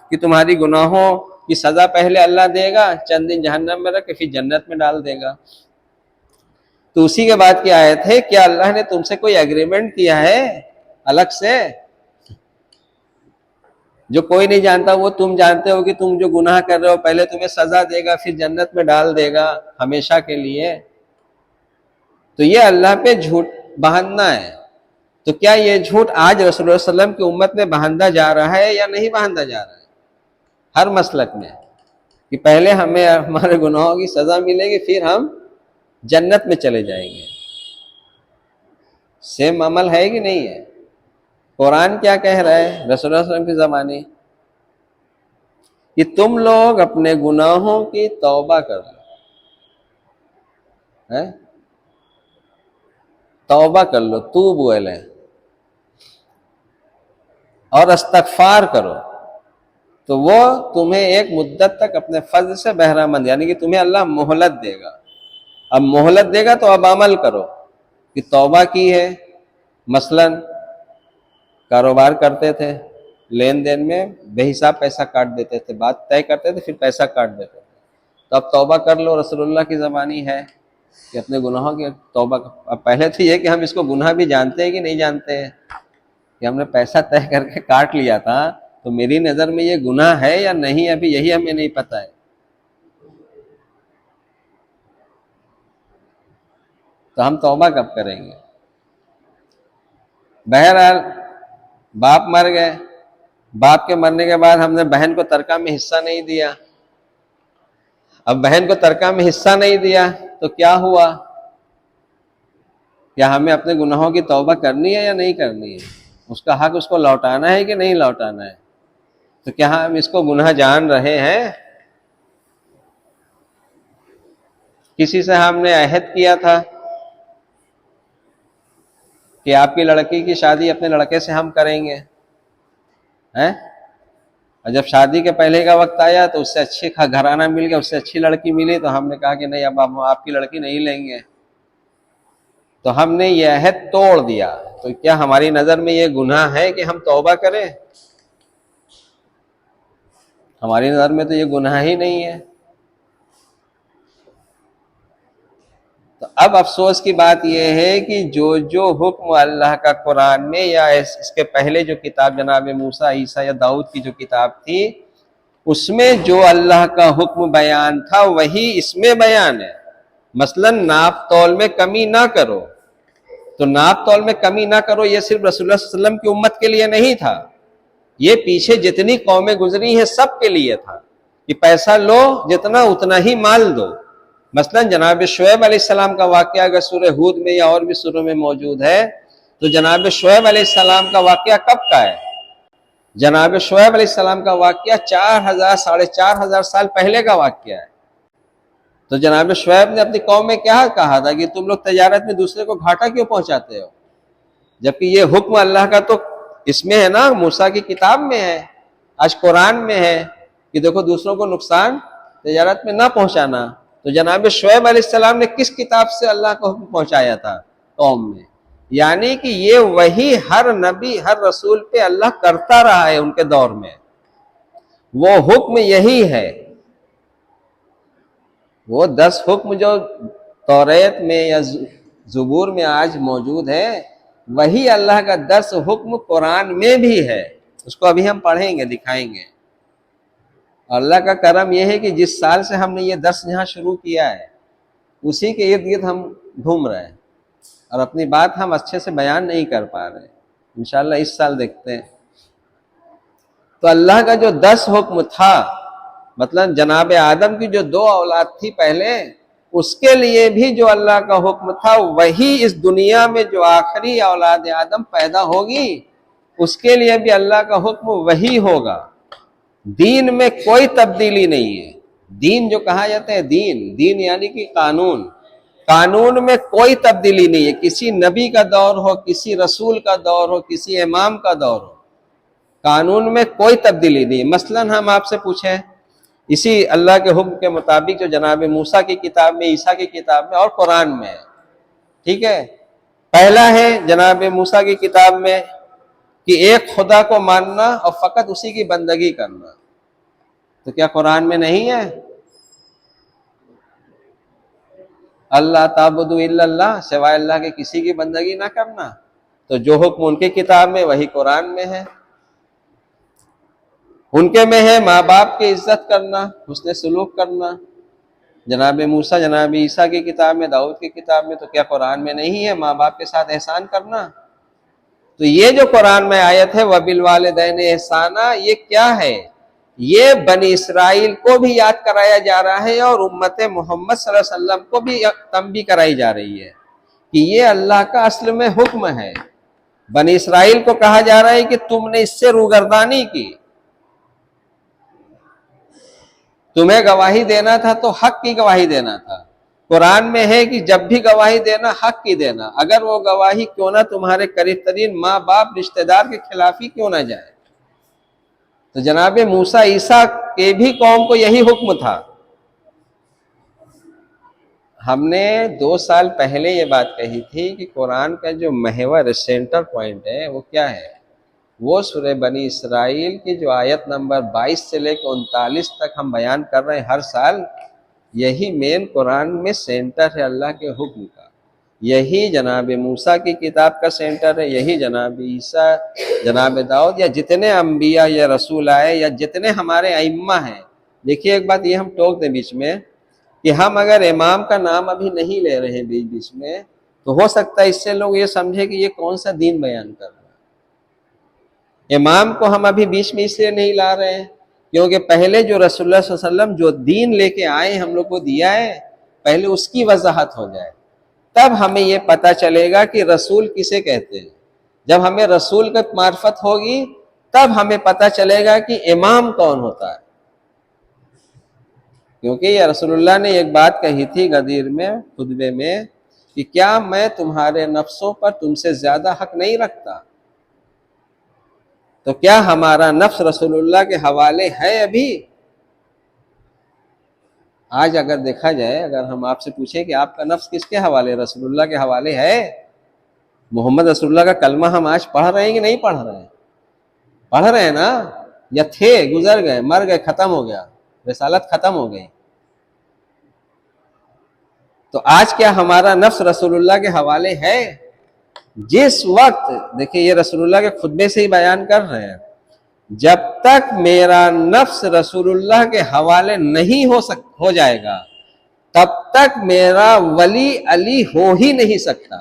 کہ تمہاری گناہوں کی سزا پہلے اللہ دے گا، چند دن جہنم میں رکھ کے پھر جنت میں ڈال دے گا۔ تو اسی کے بعد کی آیت ہے، کیا اللہ نے تم سے کوئی ایگریمنٹ کیا ہے الگ سے جو کوئی نہیں جانتا؟ وہ تم جانتے ہو کہ تم جو گناہ کر رہے ہو پہلے تمہیں سزا دے گا، پھر جنت میں ڈال دے گا ہمیشہ کے لیے۔ تو یہ اللہ پہ جھوٹ باندھنا ہے۔ تو کیا یہ جھوٹ آج رسول اللہ صلی اللہ علیہ وسلم کی امت میں باندھا جا رہا ہے یا نہیں باندھا جا رہا ہے؟ ہر مسلک میں، کہ پہلے ہمیں ہمارے گناہوں کی سزا ملے گی پھر ہم جنت میں چلے جائیں گے۔ سیم عمل ہے کہ نہیں ہے؟ قرآن کیا کہہ رہا ہے رسول اللہ صلی اللہ علیہ وسلم کے زمانے کہ تم لوگ اپنے گناہوں کی توبہ کر لو، توبہ کر لو، توبو الیہ، اور استغفار کرو، تو وہ تمہیں ایک مدت تک اپنے فضل سے بہرہ مند، یعنی کہ تمہیں اللہ مہلت دے گا۔ اب مہلت دے گا تو اب عمل کرو کہ توبہ کی ہے، مثلا کاروبار کرتے تھے، لین دین میں بے حساب پیسہ کاٹ دیتے تھے، بات طے کرتے تھے پھر پیسہ کاٹ دیتے تھے، تو اب توبہ کر لو، رسول اللہ کی زبانی ہے کہ اپنے گناہوں کی توبہ۔ اب پہلے تو یہ کہ ہم اس کو گناہ بھی جانتے ہیں کہ نہیں جانتے ہیں، کہ ہم نے پیسہ طے کر کے کاٹ لیا تھا تو میری نظر میں یہ گناہ ہے یا نہیں، ابھی یہی ہمیں نہیں پتہ ہے، تو ہم توبہ کب کریں گے؟ بہرحال باپ مر گئے، باپ کے مرنے کے بعد ہم نے بہن کو ترکہ میں حصہ نہیں دیا، اب بہن کو ترکہ میں حصہ نہیں دیا تو کیا ہوا؟ کیا ہمیں اپنے گناہوں کی توبہ کرنی ہے یا نہیں کرنی ہے؟ اس کا حق اس کو لوٹانا ہے کہ نہیں لوٹانا ہے؟ تو کیا ہم اس کو گناہ جان رہے ہیں؟ کسی سے ہم نے عہد کیا تھا کہ آپ کی لڑکی کی شادی اپنے لڑکے سے ہم کریں گے، اور جب شادی کے پہلے کا وقت آیا تو اس سے اچھی گھرانہ مل گیا، اس سے اچھی لڑکی ملی، تو ہم نے کہا کہ نہیں، اب ہم آپ کی لڑکی نہیں لیں گے، تو ہم نے یہ عہد توڑ دیا، تو کیا ہماری نظر میں یہ گناہ ہے کہ ہم توبہ کریں؟ ہماری نظر میں تو یہ گناہ ہی نہیں ہے۔ تو اب افسوس کی بات یہ ہے کہ جو حکم اللہ کا قرآن میں یا اس کے پہلے جو کتاب جناب موسیٰ، عیسیٰ یا داؤد کی جو کتاب تھی، اس میں جو اللہ کا حکم بیان تھا وہی اس میں بیان ہے۔ مثلا ناپ تول میں کمی نہ کرو، تو ناپ تول میں کمی نہ کرو یہ صرف رسول اللہ صلی اللہ علیہ وسلم کی امت کے لیے نہیں تھا، یہ پیچھے جتنی قومیں گزری ہیں سب کے لیے تھا، کہ پیسہ لو جتنا اتنا ہی مال دو۔ مثلا جناب شعیب علیہ السلام کا واقعہ اگر سورہ ہود میں یا اور بھی سوروں میں موجود ہے، تو جناب شعیب علیہ السلام کا واقعہ کب کا ہے؟ جناب شعیب علیہ السلام کا واقعہ 4,000 سال پہلے کا واقعہ ہے۔ تو جناب شعیب نے اپنی قوم میں کیا کہا تھا کہ تم لوگ تجارت میں دوسرے کو گھاٹا کیوں پہنچاتے ہو، جبکہ یہ حکم اللہ کا تو اس میں ہے نا، موسیٰ کی کتاب میں ہے، آج قرآن میں ہے کہ دیکھو دوسروں کو نقصان تجارت میں نہ پہنچانا۔ تو جناب شعیب علیہ السلام نے کس کتاب سے اللہ کا حکم پہنچایا تھا قوم میں؟ یعنی کہ یہ وہی ہر نبی ہر رسول پہ اللہ کرتا رہا ہے ان کے دور میں، وہ حکم یہی ہے۔ وہ 10 حکم جو توریت میں یا زبور میں آج موجود ہے، وہی اللہ کا 10 حکم قرآن میں بھی ہے، اس کو ابھی ہم پڑھیں گے، دکھائیں گے۔ اللہ کا کرم یہ ہے کہ جس سال سے ہم نے یہ درس یہاں شروع کیا ہے اسی کے ارد گرد ہم گھوم رہے ہیں، اور اپنی بات ہم اچھے سے بیان نہیں کر پا رہے، انشاءاللہ اس سال دیکھتے ہیں۔ تو اللہ کا جو 10 حکم تھا، مطلب جناب آدم کی جو 2 اولاد تھی پہلے، اس کے لیے بھی جو اللہ کا حکم تھا وہی اس دنیا میں جو آخری اولاد آدم پیدا ہوگی اس کے لیے بھی اللہ کا حکم وہی ہوگا۔ دین میں کوئی تبدیلی نہیں ہے۔ دین جو کہا جاتا ہے، دین یعنی کہ قانون میں کوئی تبدیلی نہیں ہے، کسی نبی کا دور ہو، کسی رسول کا دور ہو، کسی امام کا دور ہو، قانون میں کوئی تبدیلی نہیں ہے۔ مثلا ہم آپ سے پوچھیں اسی اللہ کے حکم کے مطابق جو جناب موسیٰ کی کتاب میں، عیسیٰ کی کتاب میں اور قرآن میں ہے، ٹھیک ہے، پہلا ہے جناب موسیٰ کی کتاب میں کہ ایک خدا کو ماننا اور فقط اسی کی بندگی کرنا، تو کیا قرآن میں نہیں ہے؟ اللہ تعبدوا الا اللہ، سوائے اللہ کے کسی کی بندگی نہ کرنا، تو جو حکم ان کی کتاب میں وہی قرآن میں ہے۔ ان کے میں ہے ماں باپ کی عزت کرنا، حسن سلوک کرنا، جناب موسیٰ جناب عیسیٰ کی کتاب میں، داؤد کی کتاب میں، تو کیا قرآن میں نہیں ہے ماں باپ کے ساتھ احسان کرنا؟ تو یہ جو قرآن میں آیت ہے وَبِالْوَالِدَيْنِ احسانًا، یہ کیا ہے؟ یہ بنی اسرائیل کو بھی یاد کرایا جا رہا ہے اور امت محمد صلی اللہ علیہ وسلم کو بھی تنبیہ کرائی جا رہی ہے کہ یہ اللہ کا اصل میں حکم ہے۔ بنی اسرائیل کو کہا جا رہا ہے کہ تم نے اس سے روگردانی کی، تمہیں گواہی دینا تھا تو حق کی گواہی دینا تھا، قرآن میں ہے کہ جب بھی گواہی دینا حق کی دینا، اگر وہ گواہی کیوں نہ تمہارے قریب ترین ماں باپ رشتہ دار کے خلاف ہی کیوں نہ جائے۔ تو جناب موسیٰ عیسیٰ کے بھی قوم کو یہی حکم تھا۔ ہم نے 2 سال پہلے یہ بات کہی تھی کہ قرآن کا جو محور سینٹر پوائنٹ ہے وہ کیا ہے؟ وہ سورہ بنی اسرائیل کی جو آیت نمبر 22 سے لے کے 39 تک ہم بیان کر رہے ہیں ہر سال، یہی مین قرآن میں سینٹر ہے اللہ کے حکم کا۔ یہی جناب موسیٰ کی کتاب کا سینٹر ہے، یہی جناب عیسیٰ، جناب داؤد، یا جتنے انبیاء یا رسول آئے یا جتنے ہمارے ائمہ ہیں۔ دیکھیے ایک بات یہ ہم ٹوک دیں بیچ میں کہ ہم اگر امام کا نام ابھی نہیں لے رہے ہیں بیچ میں، تو ہو سکتا ہے اس سے لوگ یہ سمجھے کہ یہ کون سا دین بیان کر رہا ہے۔ امام کو ہم ابھی بیچ میں اس لیے نہیں لا رہے ہیں کیونکہ پہلے جو رسول اللہ صلی اللہ علیہ وسلم جو دین لے کے آئے ہم لوگ کو دیا ہے، پہلے اس کی وضاحت ہو جائے، تب ہمیں یہ پتہ چلے گا کہ رسول کسے کہتے ہیں۔ جب ہمیں رسول کا معرفت ہوگی تب ہمیں پتہ چلے گا کہ امام کون ہوتا ہے۔ کیونکہ یہ رسول اللہ نے ایک بات کہی تھی غدیر میں، خطبے میں، کہ کیا میں تمہارے نفسوں پر تم سے زیادہ حق نہیں رکھتا؟ تو کیا ہمارا نفس رسول اللہ کے حوالے ہے ابھی؟ آج اگر دیکھا جائے، اگر ہم آپ سے پوچھیں کہ آپ کا نفس کس کے حوالے، رسول اللہ کے حوالے ہے؟ محمد رسول اللہ کا کلمہ ہم آج پڑھ رہے ہیں کہ نہیں پڑھ رہے ہیں؟ پڑھ رہے ہیں نا؟ یا تھے، گزر گئے، مر گئے، ختم ہو گیا، رسالت ختم ہو گئی؟ تو آج کیا ہمارا نفس رسول اللہ کے حوالے ہے؟ جس وقت، دیکھیں یہ رسول اللہ کے خطبے سے ہی بیان کر رہے ہیں، جب تک میرا نفس رسول اللہ کے حوالے نہیں ہو جائے گا تب تک میرا ولی علی ہو ہی نہیں سکتا۔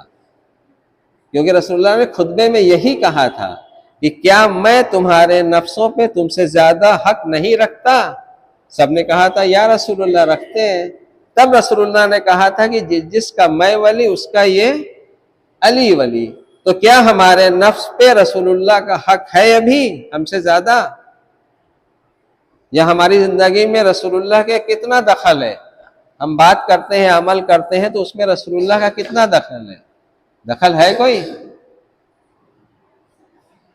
کیونکہ رسول اللہ نے خطبے میں یہی کہا تھا کہ کیا میں تمہارے نفسوں پہ تم سے زیادہ حق نہیں رکھتا؟ سب نے کہا تھا یا رسول اللہ رکھتے ہیں۔ تب رسول اللہ نے کہا تھا کہ جس کا میں ولی اس کا یہ علی ولی۔ تو کیا ہمارے نفس پہ رسول اللہ کا حق ہے ابھی ہم سے زیادہ؟ یا ہماری زندگی میں رسول اللہ کے کتنا دخل ہے؟ ہم بات کرتے ہیں، عمل کرتے ہیں، تو اس میں رسول اللہ کا کتنا دخل ہے؟ دخل ہے کوئی؟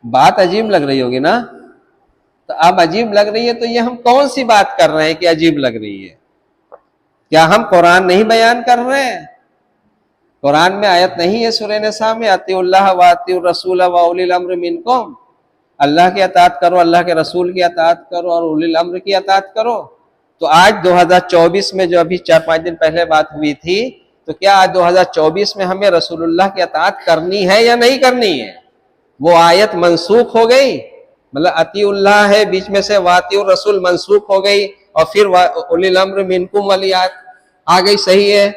بات عجیب لگ رہی ہوگی نا؟ تو اب عجیب لگ رہی ہے تو یہ ہم کون سی بات کر رہے ہیں کہ عجیب لگ رہی ہے؟ کیا ہم قرآن نہیں بیان کر رہے ہیں؟ قرآن میں آیت نہیں ہے سورہ نساء میں اطیعوا اللہ واطیعوا الرسول واولی الامر منکم، اللہ کی اطاعت کرو، اللہ کے رسول کی اطاعت کرو اور اولی الامر کی اطاعت کرو؟ تو آج 2024 میں جو ابھی 4-5 دن پہلے بات ہوئی تھی، تو کیا آج 2024 میں ہمیں رسول اللہ کی اطاعت کرنی ہے یا نہیں کرنی ہے؟ وہ آیت منسوخ ہو گئی، مطلب اطیعوا اللہ ہے بیچ میں سے، واطیعوا الرسول منسوخ ہو گئی، اور پھر اولی الامر منکم والی آیت آ گئی، صحیح ہے،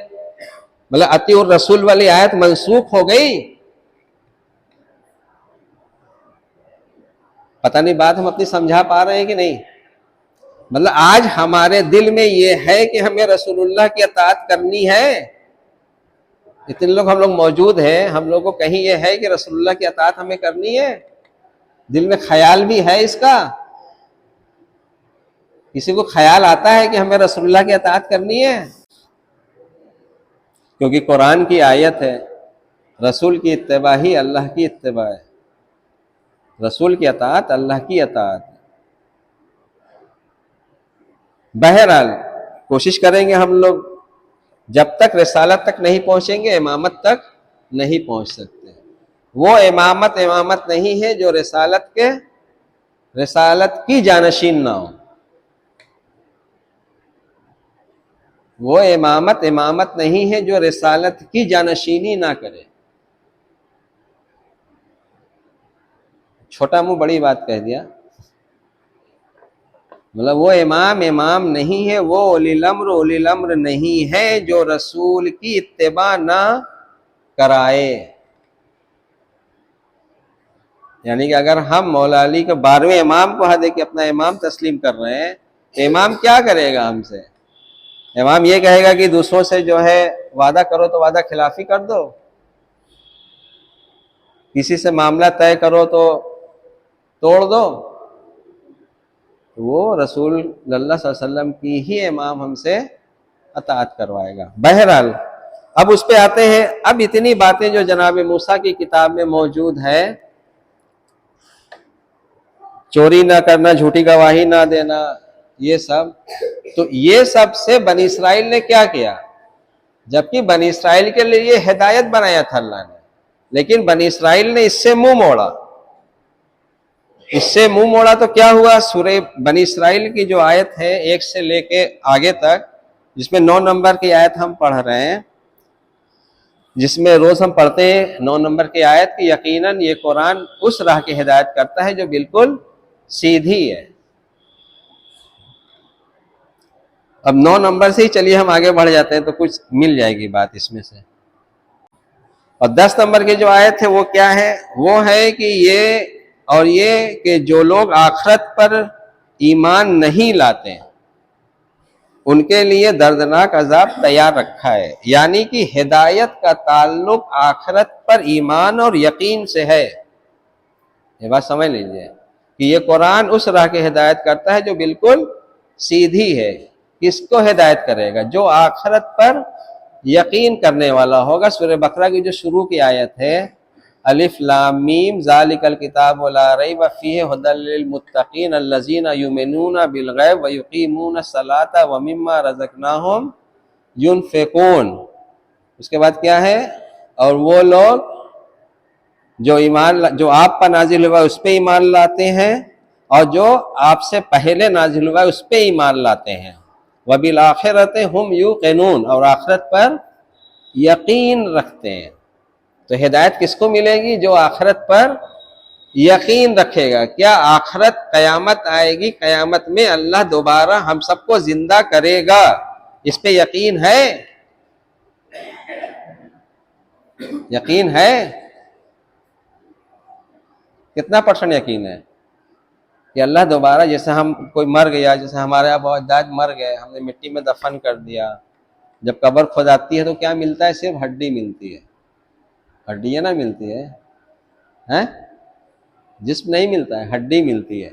مطلب اطیعوا الرسول والی آیت منسوخ ہو گئی۔ پتہ نہیں بات ہم اپنی سمجھا پا رہے ہیں کہ نہیں؟ مطلب آج ہمارے دل میں یہ ہے کہ ہمیں رسول اللہ کی اطاعت کرنی ہے۔ اتنے لوگ ہم لوگ موجود ہیں، ہم لوگوں کو کہیں یہ ہے کہ رسول اللہ کی اطاعت ہمیں کرنی ہے؟ دل میں خیال بھی ہے اس کا؟ کسی کو خیال آتا ہے کہ ہمیں رسول اللہ کی اطاعت کرنی ہے؟ کیونکہ قرآن کی آیت ہے، رسول کی اتباع ہی اللہ کی اتباع ہے، رسول کی اطاعت اللہ کی اطاعت ہے۔ بہرحال کوشش کریں گے ہم لوگ، جب تک رسالت تک نہیں پہنچیں گے امامت تک نہیں پہنچ سکتے۔ وہ امامت نہیں ہے جو رسالت کی جانشین نہ ہو۔ وہ امامت نہیں ہے جو رسالت کی جانشینی نہ کرے۔ چھوٹا منہ بڑی بات کہہ دیا، مطلب وہ امام نہیں ہے، وہ اولی الامر نہیں ہے جو رسول کی اتباع نہ کرائے۔ یعنی کہ اگر ہم مولا علی کے 12ویں امام کو حد کہ اپنا امام تسلیم کر رہے ہیں، تو امام کیا کرے گا ہم سے؟ امام یہ کہے گا کہ دوسروں سے جو ہے وعدہ کرو تو وعدہ خلافی کر دو، کسی سے معاملہ طے کرو تو توڑ دو۔ وہ رسول اللہ صلی اللہ علیہ وسلم کی ہی امام ہم سے اطاعت کروائے گا. بہرحال اب اس پہ آتے ہیں. اب اتنی باتیں جو جناب موسیٰ کی کتاب میں موجود ہے، چوری نہ کرنا، جھوٹی گواہی نہ دینا، یہ سب، تو یہ سب سے بنی اسرائیل نے کیا کیا؟ جبکہ بنی اسرائیل کے لیے یہ ہدایت بنایا تھا اللہ نے، لیکن بنی اسرائیل نے اس سے منہ موڑا. اس سے منہ موڑا تو کیا ہوا؟ سورہ بنی اسرائیل کی جو آیت ہے 1 سے لے کے آگے تک، جس میں 9 نمبر کی آیت ہم پڑھ رہے ہیں، جس میں روز ہم پڑھتے ہیں 9 نمبر کی آیت کی یقیناً یہ قرآن اس راہ کی ہدایت کرتا ہے جو بالکل سیدھی ہے. اب 9 نمبر سے ہی چلیے ہم آگے بڑھ جاتے ہیں تو کچھ مل جائے گی بات اس میں سے. اور 10 نمبر کی جو آیت ہے وہ کیا ہے؟ وہ ہے کہ یہ کہ جو لوگ آخرت پر ایمان نہیں لاتے ان کے لیے دردناک عذاب تیار رکھا ہے. یعنی کہ ہدایت کا تعلق آخرت پر ایمان اور یقین سے ہے. یہ بات سمجھ لیجئے کہ یہ قرآن اس راہ کی ہدایت کرتا ہے جو بالکل سیدھی ہے. کس کو ہدایت کرے گا؟ جو آخرت پر یقین کرنے والا ہوگا. سورہ بقرہ کی جو شروع کی آیت ہے، الف لام میم ذالک الکتاب لا ریب فیہ ھدی للمتقین الذین یؤمنون بالغیب ویقیمون الصلاۃ ومما رزقناہم ینفقون. اس کے بعد کیا ہے؟ اور وہ لوگ جو آپ پر نازل ہوا اس پہ ایمان لاتے ہیں اور جو آپ سے پہلے نازل ہوا اس پہ ایمان لاتے ہیں. وبالآخرۃ ہم یوقنون، اور آخرت پر یقین رکھتے ہیں. تو ہدایت کس کو ملے گی؟ جو آخرت پر یقین رکھے گا. کیا آخرت قیامت آئے گی، قیامت میں اللہ دوبارہ ہم سب کو زندہ کرے گا، اس پہ یقین ہے؟ یقین ہے؟ کتنا % یقین ہے کہ اللہ دوبارہ، جیسے ہم کوئی مر گیا، جیسے ہمارے ابا اجداد مر گئے، ہم نے مٹی میں دفن کر دیا، جب قبر کھداتی ہے تو کیا ملتا ہے؟ صرف ہڈی ملتی ہے. ہڈیاں نہ ملتی ہے، جسم نہیں ملتا ہے، ہڈی ملتی ہے.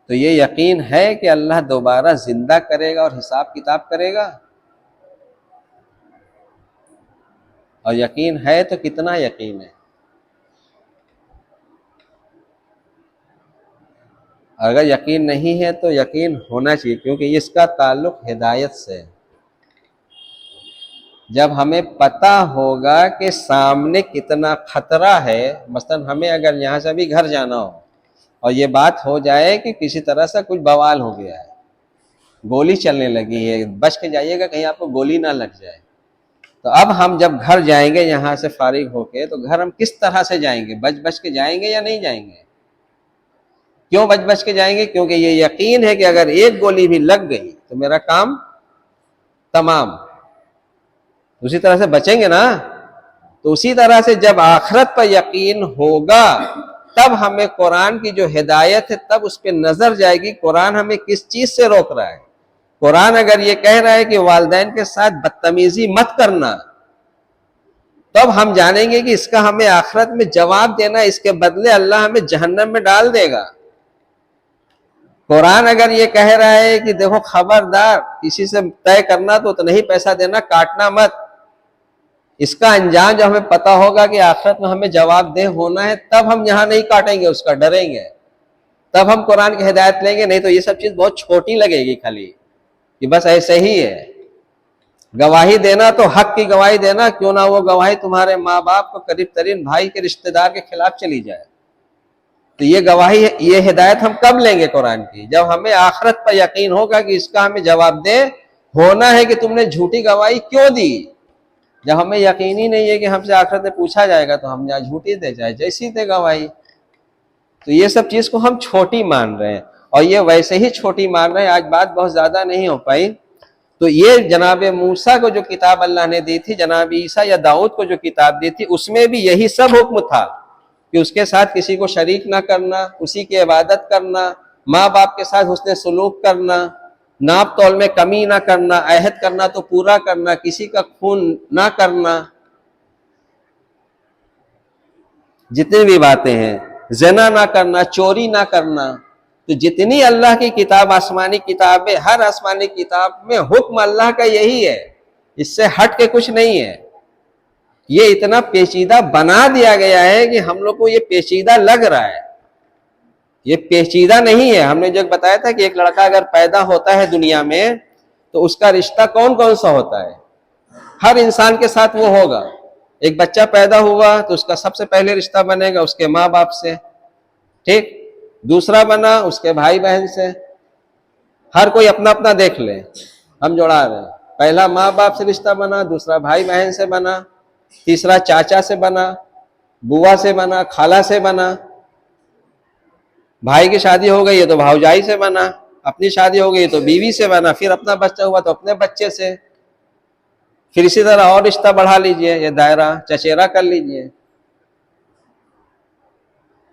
تو یہ یقین ہے کہ اللہ دوبارہ زندہ کرے گا اور حساب کتاب کرے گا. اور یقین ہے تو کتنا یقین ہے؟ اگر یقین نہیں ہے تو یقین ہونا چاہیے، کیونکہ اس کا تعلق ہدایت سے. جب ہمیں پتہ ہوگا کہ سامنے کتنا خطرہ ہے، مثلا ہمیں اگر یہاں سے ابھی گھر جانا ہو اور یہ بات ہو جائے کہ کسی طرح سے کچھ بوال ہو گیا ہے، گولی چلنے لگی ہے، بچ کے جائیے گا کہیں آپ کو گولی نہ لگ جائے. تو اب ہم جب گھر جائیں گے یہاں سے فارغ ہو کے، تو گھر ہم کس طرح سے جائیں گے؟ بچ کے جائیں گے یا نہیں جائیں گے؟ کیوں بچ کے جائیں گے؟ کیونکہ یہ یقین ہے کہ اگر ایک گولی بھی لگ گئی تو میرا کام تمام. اسی طرح سے بچیں گے نا. تو اسی طرح سے جب آخرت پر یقین ہوگا تب ہمیں قرآن کی جو ہدایت ہے تب اس پہ نظر جائے گی قرآن ہمیں کس چیز سے روک رہا ہے. قرآن اگر یہ کہہ رہا ہے کہ والدین کے ساتھ بدتمیزی مت کرنا، تب ہم جانیں گے کہ اس کا ہمیں آخرت میں جواب دینا، اس کے بدلے اللہ ہمیں جہنم میں ڈال دے گا. قرآن اگر یہ کہہ رہا ہے کہ دیکھو خبردار کسی سے طے کرنا تو نہیں پیسہ دینا، کاٹنا مت، اس کا انجام جب ہمیں پتہ ہوگا کہ آخرت میں ہمیں جواب دہ ہونا ہے، تب ہم یہاں نہیں کاٹیں گے، اس کا ڈریں گے، تب ہم قرآن کی ہدایت لیں گے. نہیں تو یہ سب چیز بہت چھوٹی لگے گی، خالی کہ بس ایسے ہی ہے. گواہی دینا تو حق کی گواہی دینا، کیوں نہ وہ گواہی تمہارے ماں باپ کو قریب ترین بھائی کے رشتہ دار کے خلاف چلی جائے. تو یہ گواہی، یہ ہدایت ہم کب لیں گے قرآن کی؟ جب ہمیں آخرت پر یقین ہوگا کہ اس کا ہمیں جواب دہ ہونا ہے کہ تم نے جھوٹی گواہی کیوں دی. جب ہمیں یقین ہی نہیں ہے کہ ہم سے آخرت میں پوچھا جائے گا تو ہم جہاں جھوٹی دے جائے جیسی دے گواہی. تو یہ سب چیز کو ہم چھوٹی مان رہے ہیں، اور یہ ویسے ہی چھوٹی مان رہے ہیں. آج بات بہت زیادہ نہیں ہو پائی. تو یہ جناب موسیٰ کو جو کتاب اللہ نے دی تھی، جناب عیسیٰ یا داؤد کو جو کتاب دی تھی، اس میں بھی یہی سب حکم تھا کہ اس کے ساتھ کسی کو شریک نہ کرنا، اسی کی عبادت کرنا، ماں باپ کے ساتھ حسن سلوک کرنا، ناپ تول میں کمی نہ کرنا، عہد کرنا تو پورا کرنا، کسی کا خون نہ کرنا، جتنے بھی باتیں ہیں، زنا نہ کرنا، چوری نہ کرنا، تو جتنی اللہ کی کتاب آسمانی کتابیں، ہر آسمانی کتاب میں حکم اللہ کا یہی ہے، اس سے ہٹ کے کچھ نہیں ہے۔ یہ اتنا پیچیدہ بنا دیا گیا ہے کہ ہم لوگ کو یہ پیچیدہ لگ رہا ہے، یہ پیچیدہ نہیں ہے۔ ہم نے جو بتایا تھا کہ ایک لڑکا اگر پیدا ہوتا ہے دنیا میں تو اس کا رشتہ کون کون سا ہوتا ہے؟ ہر انسان کے ساتھ وہ ہوگا۔ ایک بچہ پیدا ہوا تو اس کا سب سے پہلے رشتہ بنے گا اس کے ماں باپ سے، ٹھیک، دوسرا بنا اس کے بھائی بہن سے۔ ہر کوئی اپنا اپنا دیکھ لے، ہم جوڑا رہے ہیں۔ پہلا ماں باپ سے رشتہ بنا، دوسرا بھائی بہن سے بنا، تیسرا چاچا سے بنا، بوا سے بنا، خالہ سے بنا، بھائی کی شادی ہو گئی ہے تو بھاؤجائی سے بنا، اپنی شادی ہو گئی تو بیوی سے بنا، پھر اپنا بچہ ہوا تو اپنے بچے سے، پھر اسی طرح اور رشتہ بڑھا لیجئے، یہ دائرہ چچیرا کر لیجئے۔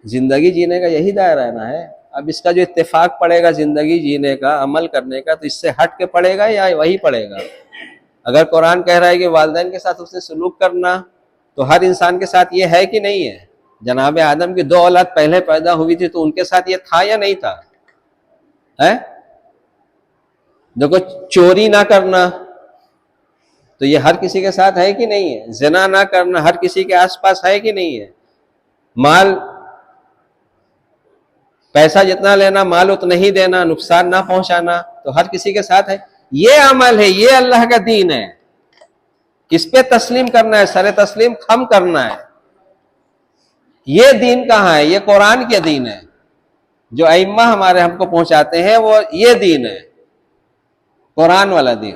زندگی جینے کا یہی دائرہ ہے نا ہے۔ اب اس کا جو اتفاق پڑے گا زندگی جینے کا، عمل کرنے کا، تو اس سے ہٹ کے پڑے گا یا وہی پڑے گا؟ اگر قرآن کہہ رہا ہے کہ والدین کے ساتھ اس نے سلوک کرنا، تو ہر انسان کے ساتھ یہ ہے کہ نہیں ہے؟ جناب آدم کی 2 اولاد پہلے پیدا ہوئی تھی تو ان کے ساتھ یہ تھا یا نہیں تھا؟ دیکھو، چوری نہ کرنا تو یہ ہر کسی کے ساتھ ہے کہ نہیں ہے؟ زنا نہ کرنا ہر کسی کے آس پاس ہے کہ نہیں ہے؟ مال، پیسہ جتنا لینا مال اتنا ہی دینا، نقصان نہ پہنچانا تو ہر کسی کے ساتھ ہے۔ یہ عمل ہے، یہ اللہ کا دین ہے۔ کس پہ تسلیم کرنا ہے؟ سر تسلیم خم کرنا ہے۔ یہ دین کہاں ہے؟ یہ قرآن کے دین ہے۔ جو ائمہ ہمارے ہم کو پہنچاتے ہیں وہ یہ دین ہے، قرآن والا دین۔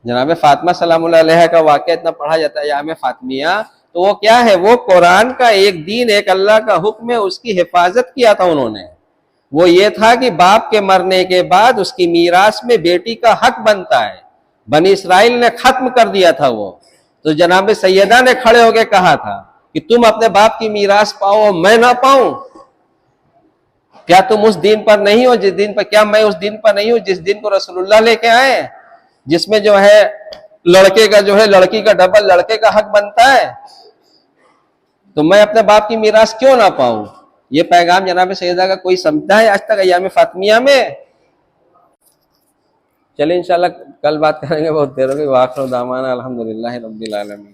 جناب فاطمہ سلام اللہ علیہ کا واقعہ اتنا پڑھا جاتا ہے ایام فاطمیہ، تو وہ کیا ہے؟ وہ قرآن کا ایک دین، ایک اللہ کا حکم ہے، اس کی حفاظت کیا تھا انہوں نے۔ وہ یہ تھا کہ باپ کے مرنے کے بعد اس کی میراث میں بیٹی کا حق بنتا ہے۔ بنی اسرائیل نے ختم کر دیا تھا وہ، تو جناب سیدہ نے کھڑے ہو کے کہا تھا کہ تم اپنے باپ کی میراث پاؤ میں نہ پاؤں؟ کیا تم اس دین پر نہیں ہو جس دین پر، کیا میں اس دین پر نہیں ہوں جس دین کو رسول اللہ لے کے آئے، جس میں جو ہے لڑکے کا جو ہے لڑکی کا ڈبل لڑکے کا حق بنتا ہے؟ تو میں اپنے باپ کی میراث کیوں نہ پاؤں؟ یہ پیغام جناب سیدہ کا کوئی سمجھتا ہے آج تک ایام فاطمیہ میں؟ چلیں انشاءاللہ کل بات کریں گے، بہت دیر ہو گئی۔ وآخر دعوانا الحمدللہ رب العالمین۔